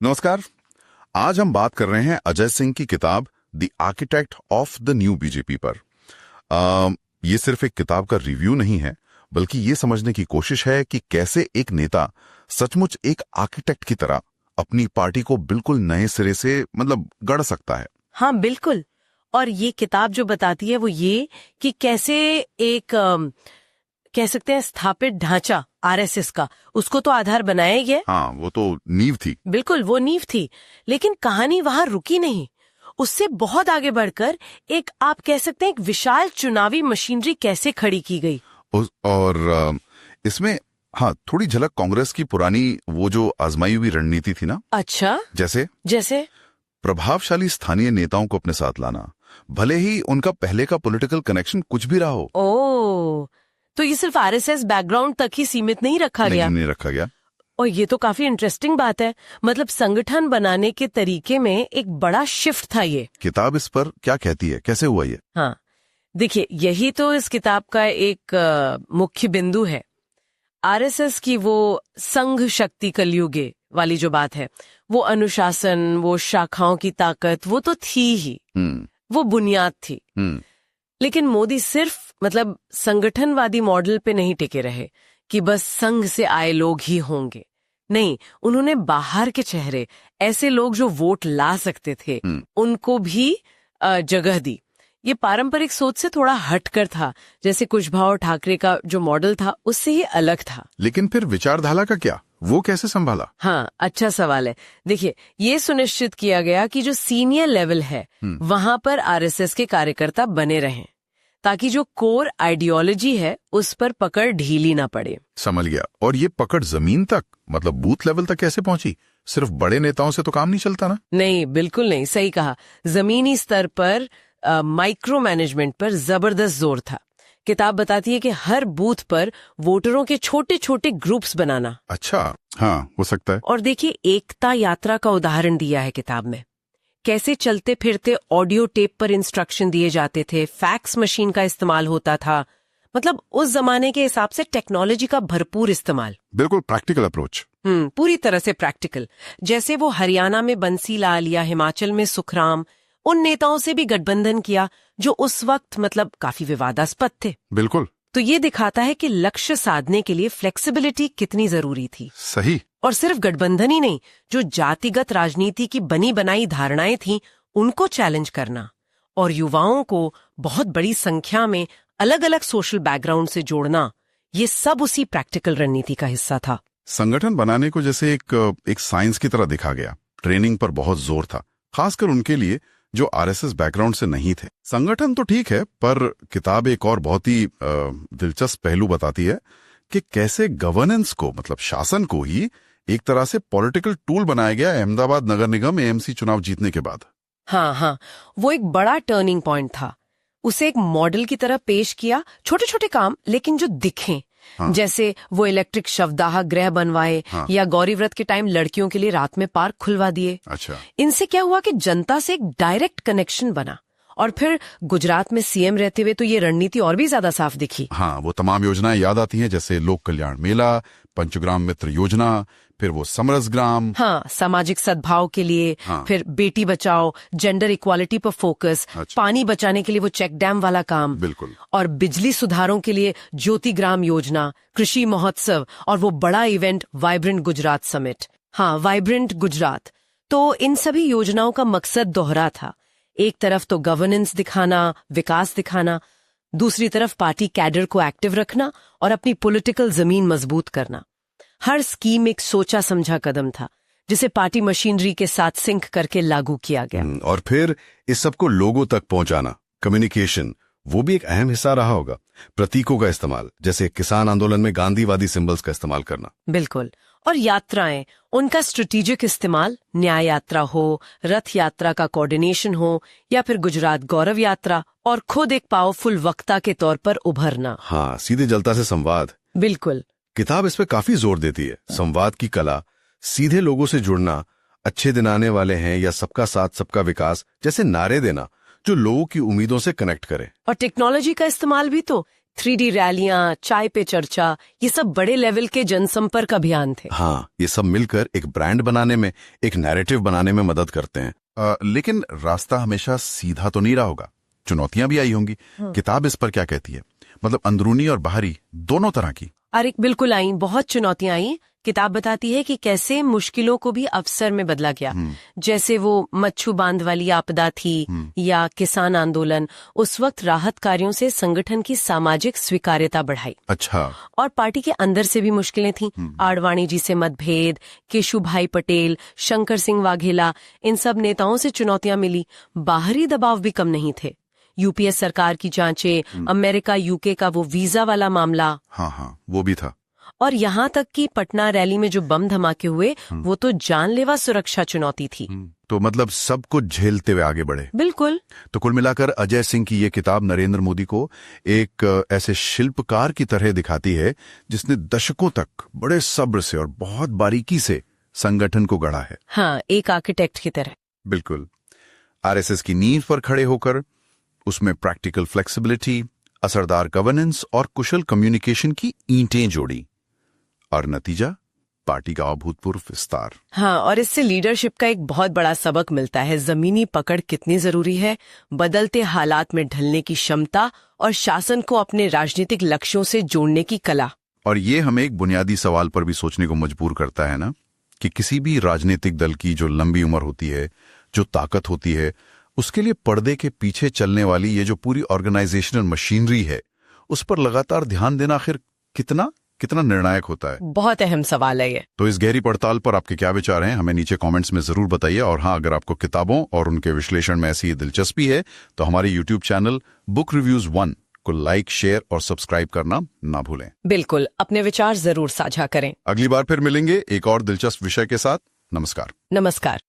नमस्कार। आज हम बात कर रहे हैं अजय सिंह की किताब the architect of the new BJP पर। ये सिर्फ एक किताब का रिव्यू नहीं है, बल्कि ये समझने की कोशिश है कि कैसे एक नेता सचमुच एक आर्किटेक्ट की तरह अपनी पार्टी को बिल्कुल नए सिरे से गढ़ सकता है। हाँ बिल्कुल। और ये किताब जो बताती है वो ये कि कैसे एक कह सकते हैं स्थापित ढांचा आरएसएस का, उसको तो आधार बनाया ही है। हाँ, वो तो नींव थी। बिल्कुल, वो नींव थी। लेकिन कहानी वहां रुकी नहीं, उससे बहुत आगे बढ़कर एक आप कह सकते हैं एक विशाल चुनावी मशीनरी कैसे खड़ी की गई। और इसमें हाँ, थोड़ी झलक कांग्रेस की पुरानी वो जो आजमाई हुई रणनीति थी ना। अच्छा, जैसे प्रभावशाली स्थानीय नेताओं को अपने साथ लाना, भले ही उनका पहले का पॉलिटिकल कनेक्शन कुछ भी रहा हो। ओह, तो ये सिर्फ आरएसएस बैकग्राउंड तक ही सीमित नहीं रखा गया। और ये तो काफी इंटरेस्टिंग बात है। मतलब संगठन बनाने के तरीके में एक बड़ा शिफ्ट था ये। किताब इस पर क्या कहती है, कैसे हुआ ये? हाँ देखिए, यही तो इस किताब का एक मुख्य बिंदु है। आरएसएस की वो संघ शक्ति कलयुगे वाली जो बात है, वो अनुशासन, वो शाखाओं की ताकत, वो तो थी ही, वो बुनियाद थी। लेकिन मोदी सिर्फ संगठनवादी मॉडल पे नहीं टिके रहे कि बस संघ से आए लोग ही होंगे। नहीं, उन्होंने बाहर के चेहरे, ऐसे लोग जो वोट ला सकते थे, उनको भी जगह दी। ये पारंपरिक सोच से थोड़ा हटकर था, जैसे कुशवाहा और ठाकरे का जो मॉडल था उससे ही अलग था। लेकिन फिर विचारधारा का क्या, वो कैसे संभाला? हाँ, अच्छा सवाल है। देखिए, ये सुनिश्चित किया गया कि जो सीनियर लेवल है वहां पर आरएसएस के कार्यकर्ता बने रहें, ताकि जो कोर आइडियोलॉजी है उस पर पकड़ ढीली ना पड़े। समझ गया। और ये पकड़ जमीन तक, बूथ लेवल तक कैसे पहुंची? सिर्फ बड़े नेताओं से तो काम नहीं चलता ना। नहीं, बिल्कुल नहीं, सही कहा। जमीनी स्तर पर माइक्रो मैनेजमेंट पर जबरदस्त जोर था। किताब बताती है कि हर बूथ पर वोटरों के छोटे छोटे ग्रुप्स बनाना। अच्छा, हाँ, हो सकता है। और देखिए, एकता यात्रा का उदाहरण दिया है किताब में। कैसे चलते फिरते ऑडियो टेप पर इंस्ट्रक्शन दिए जाते थे, फैक्स मशीन का इस्तेमाल होता था। उस जमाने के हिसाब से टेक्नोलॉजी का भरपूर इस्तेमाल। बिल्कुल प्रैक्टिकल अप्रोच। पूरी तरह से प्रैक्टिकल। जैसे वो हरियाणा में बंसी लाल या हिमाचल में सुखराम, उन नेताओं से भी गठबंधन किया जो उस वक्त काफी विवादास्पद थे। बिल्कुल। तो ये दिखाता है कि लक्ष्य साधने के लिए फ्लेक्सिबिलिटी कितनी जरूरी थी। सही। और सिर्फ गठबंधन ही नहीं, जो जातिगत राजनीति की बनी बनाई धारणाएं थीं, उनको चैलेंज करना और युवाओं को बहुत बड़ी संख्या में अलग अलग सोशल बैकग्राउंड से जोड़ना, ये सब उसी प्रैक्टिकल रणनीति का हिस्सा था। संगठन बनाने को जैसे एक साइंस की तरह दिखा गया। ट्रेनिंग पर बहुत जोर था, खासकर उनके लिए जो आरएसएस बैकग्राउंड से नहीं थे। संगठन तो ठीक है, पर किताब एक और बहुत ही दिलचस्प पहलू बताती है कि कैसे गवर्नेंस को, शासन को ही एक तरह से पॉलिटिकल टूल बनाया गया अहमदाबाद नगर निगम एएमसी चुनाव जीतने के बाद। हाँ, वो एक बड़ा टर्निंग पॉइंट था। उसे एक मॉडल की तरह पेश किया, छोटे छोटे काम लेकिन जो दिखें। हाँ। जैसे वो इलेक्ट्रिक शवदाह गृह बनवाए। हाँ। या गौरी व्रत के टाइम लड़कियों के लिए रात में पार्क खुलवा दिए। अच्छा। इनसे क्या हुआ कि जनता से एक डायरेक्ट कनेक्शन बना। और फिर गुजरात में सीएम रहते हुए तो ये रणनीति और भी ज्यादा साफ दिखी। हाँ, वो तमाम योजनाएं याद आती हैं, जैसे लोक कल्याण मेला, पंचग्राम मित्र योजना, फिर वो समरस ग्राम। हाँ, सामाजिक सद्भाव के लिए। हाँ। फिर बेटी बचाओ, जेंडर इक्वालिटी पर फोकस। अच्छा। पानी बचाने के लिए वो चेक डैम वाला काम। बिल्कुल। और बिजली सुधारों के लिए ज्योति ग्राम योजना, कृषि महोत्सव और वो बड़ा इवेंट वाइब्रेंट गुजरात समिट। हाँ, वाइब्रेंट गुजरात। तो इन सभी योजनाओं का मकसद दोहरा था। एक तरफ तो गवर्नेंस दिखाना, विकास दिखाना, दूसरी तरफ पार्टी कैडर को एक्टिव रखना और अपनी पॉलिटिकल जमीन मजबूत करना। हर स्कीम एक सोचा समझा कदम था, जिसे पार्टी मशीनरी के साथ सिंक करके लागू किया गया। और फिर इस सबको लोगों तक पहुंचाना, कम्युनिकेशन, वो भी एक अहम हिस्सा रहा होगा। प्रतीकों का इस्तेमाल, जैसे किसान आंदोलन में गांधीवादी सिंबल्स का इस्तेमाल करना। बिल्कुल। और यात्राएं, उनका स्ट्रेटेजिक इस्तेमाल, न्याय यात्रा हो, रथ यात्रा का कोऑर्डिनेशन हो, या फिर गुजरात गौरव यात्रा, और खुद एक पावरफुल वक्ता के तौर पर उभरना। हाँ, सीधे जनता से संवाद। बिल्कुल। किताब इस पे काफी जोर देती है। संवाद की कला, सीधे लोगों से जुड़ना, अच्छे दिन आने वाले हैं या सबका साथ सबका विकास जैसे नारे देना, जो लोगों की उम्मीदों से कनेक्ट करे। और टेक्नोलॉजी का इस्तेमाल भी तो 3D रैलियां, चाय पे चर्चा, ये सब बड़े लेवल के जनसंपर्क अभियान थे। हाँ, ये सब मिलकर एक ब्रांड बनाने में, एक नैरेटिव बनाने में मदद करते हैं। लेकिन रास्ता हमेशा सीधा तो नहीं रहा होगा, चुनौतियां भी आई होंगी। किताब इस पर क्या कहती है? मतलब अंदरूनी और बाहरी दोनों तरह की। अरे बिल्कुल आई, बहुत चुनौतियां आई। किताब बताती है कि कैसे मुश्किलों को भी अवसर में बदला गया। जैसे वो मच्छू बांध वाली आपदा थी या किसान आंदोलन, उस वक्त राहत कार्यों से संगठन की सामाजिक स्वीकार्यता बढ़ाई। अच्छा। और पार्टी के अंदर से भी मुश्किलें थीं। आडवाणी जी से मतभेद, केशुभाई पटेल, शंकर सिंह वाघेला, इन सब नेताओं से चुनौतियां मिली। बाहरी दबाव भी कम नहीं थे। यूपीएस सरकार की जांचें, अमेरिका यूके का वो वीजा वाला मामला, हाँ, वो भी था। और यहाँ तक कि पटना रैली में जो बम धमाके हुए, वो तो जानलेवा सुरक्षा चुनौती थी। तो मतलब सब कुछ झेलते हुए आगे बढ़े। बिल्कुल। तो कुल मिलाकर अजय सिंह की ये किताब नरेंद्र मोदी को एक ऐसे शिल्पकार की तरह दिखाती है जिसने दशकों तक बड़े सब्र से और बहुत बारीकी से संगठन को गढ़ा है। हाँ, एक आर्किटेक्ट की तरह। बिल्कुल। आरएसएस की नींव पर खड़े होकर उसमें प्रैक्टिकल फ्लेक्सिबिलिटी, असरदार गवर्नेंस और कुशल कम्युनिकेशन की ईंटें जोड़ी, और नतीजा पार्टी का अभूतपूर्व विस्तार। हाँ, और इससे लीडरशिप का एक बहुत बड़ा सबक मिलता है। जमीनी पकड़ कितनी जरूरी है, बदलते हालात में ढलने की क्षमता और शासन को अपने राजनीतिक लक्ष्यों से जोड़ने की कला। और ये हमें एक बुनियादी सवाल पर भी सोचने को मजबूर करता है ना, कि किसी भी राजनीतिक दल की जो लंबी उम्र होती है, जो ताकत होती है, उसके लिए पर्दे के पीछे चलने वाली ये जो पूरी ऑर्गेनाइजेशनल मशीनरी है, उस पर लगातार ध्यान देना आखिर कितना निर्णायक होता है। बहुत अहम सवाल है ये। तो इस गहरी पड़ताल पर आपके क्या विचार हैं, हमें नीचे कमेंट्स में जरूर बताइए। और हाँ, अगर आपको किताबों और उनके विश्लेषण में ऐसी दिलचस्पी है तो हमारे यूट्यूब चैनल बुक रिव्यूज 1 को लाइक, शेयर और सब्सक्राइब करना ना भूलें। बिल्कुल, अपने विचार जरूर साझा करें। अगली बार फिर मिलेंगे एक और दिलचस्प विषय के साथ। नमस्कार। नमस्कार।